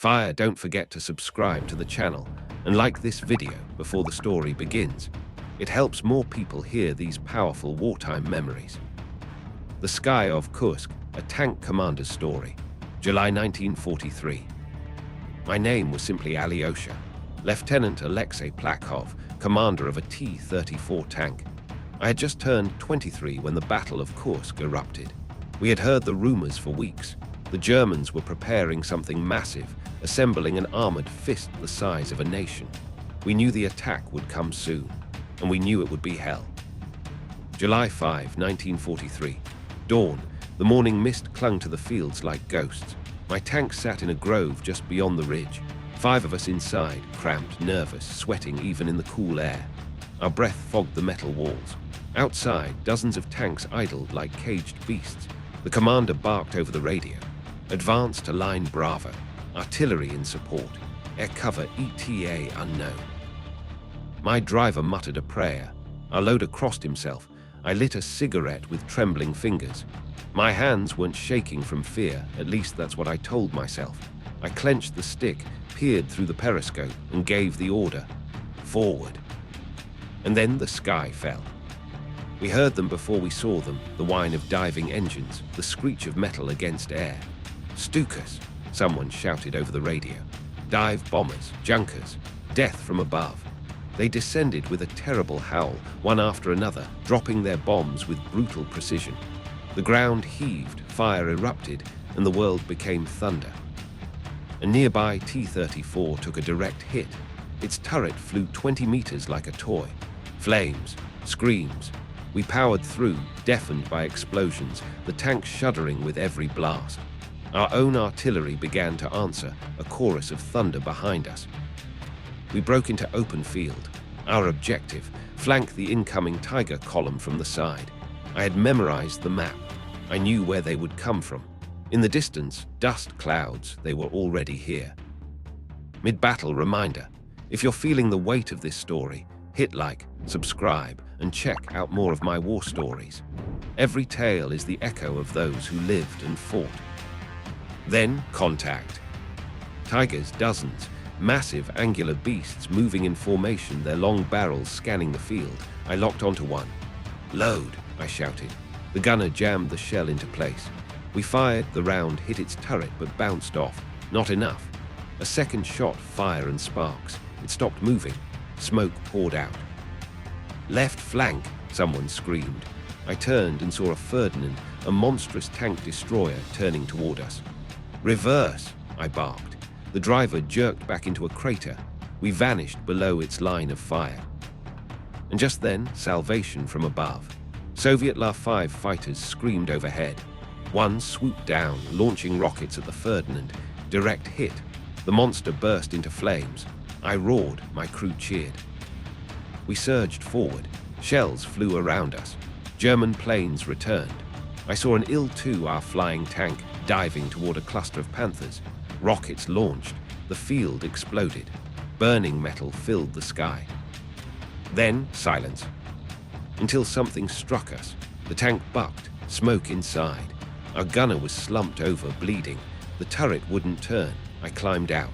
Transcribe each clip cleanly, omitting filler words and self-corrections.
Don't forget to subscribe to the channel and like this video before the story begins. It helps more people hear these powerful wartime memories. The Sky of Kursk, a tank commander's story, July 1943. My name was simply Alyosha, Lieutenant Alexei Plakov, commander of a T-34 tank. I had just turned 23 when the Battle of Kursk erupted. We had heard the rumors for weeks. The Germans were preparing something massive, assembling an armored fist the size of a nation. We knew the attack would come soon, and we knew it would be hell. July 5, 1943. Dawn. The morning mist clung to the fields like ghosts. My tank sat in a grove just beyond the ridge. 5 of us inside, cramped, nervous, sweating even in the cool air. Our breath fogged the metal walls. Outside, dozens of tanks idled like caged beasts. The commander barked over the radio. Advance to Line Bravo. Artillery in support. Air cover ETA unknown. My driver muttered a prayer. Our loader crossed himself. I lit a cigarette with trembling fingers. My hands weren't shaking from fear, at least that's what I told myself. I clenched the stick, peered through the periscope, and gave the order. Forward. And then the sky fell. We heard them before we saw them, the whine of diving engines, the screech of metal against air. Stukas, someone shouted over the radio. Dive bombers, junkers, death from above. They descended with a terrible howl, one after another, dropping their bombs with brutal precision. The ground heaved, fire erupted, and the world became thunder. A nearby T-34 took a direct hit. Its turret flew 20 meters like a toy. Flames, screams. We powered through, deafened by explosions, the tank shuddering with every blast. Our own artillery began to answer, a chorus of thunder behind us. We broke into open field. Our objective, flank the incoming Tiger column from the side. I had memorized the map. I knew where they would come from. In the distance, dust clouds, they were already here. Mid-battle reminder, if you're feeling the weight of this story, hit like, subscribe, and check out more of my war stories. Every tale is the echo of those who lived and fought. Then, contact. Tigers, dozens, massive angular beasts moving in formation, their long barrels scanning the field. I locked onto one. Load, I shouted. The gunner jammed the shell into place. We fired, the round hit its turret but bounced off. Not enough. A second shot, fire and sparks. It stopped moving. Smoke poured out. Left flank, someone screamed. I turned and saw a Ferdinand, a monstrous tank destroyer, turning toward us. Reverse, I barked. The driver jerked back into a crater. We vanished below its line of fire. And just then, salvation from above. Soviet La-5 fighters screamed overhead. One swooped down, launching rockets at the Ferdinand. Direct hit. The monster burst into flames. I roared, my crew cheered. We surged forward. Shells flew around us. German planes returned. I saw an Il-2, our flying tank, diving toward a cluster of Panthers. Rockets launched. The field exploded. Burning metal filled the sky. Then silence. Until something struck us. The tank bucked, smoke inside. Our gunner was slumped over, bleeding. The turret wouldn't turn. I climbed out.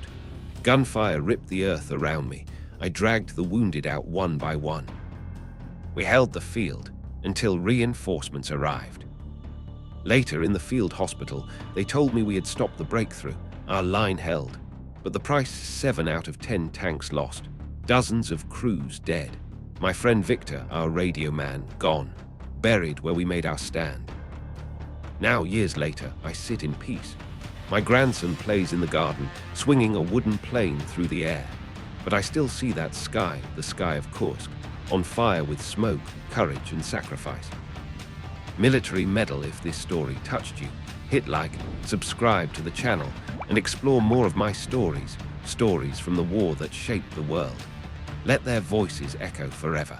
Gunfire ripped the earth around me. I dragged the wounded out one by one. We held the field until reinforcements arrived. Later, in the field hospital, they told me we had stopped the breakthrough. Our line held. But the price, 7 out of 10 tanks lost. Dozens of crews dead. My friend Victor, our radio man, gone. Buried where we made our stand. Now, years later, I sit in peace. My grandson plays in the garden, swinging a wooden plane through the air. But I still see that sky, the sky of Kursk, on fire with smoke, courage, and sacrifice. Military medal if this story touched you. Hit like, subscribe to the channel, and explore more of my stories, stories from the war that shaped the world. Let their voices echo forever.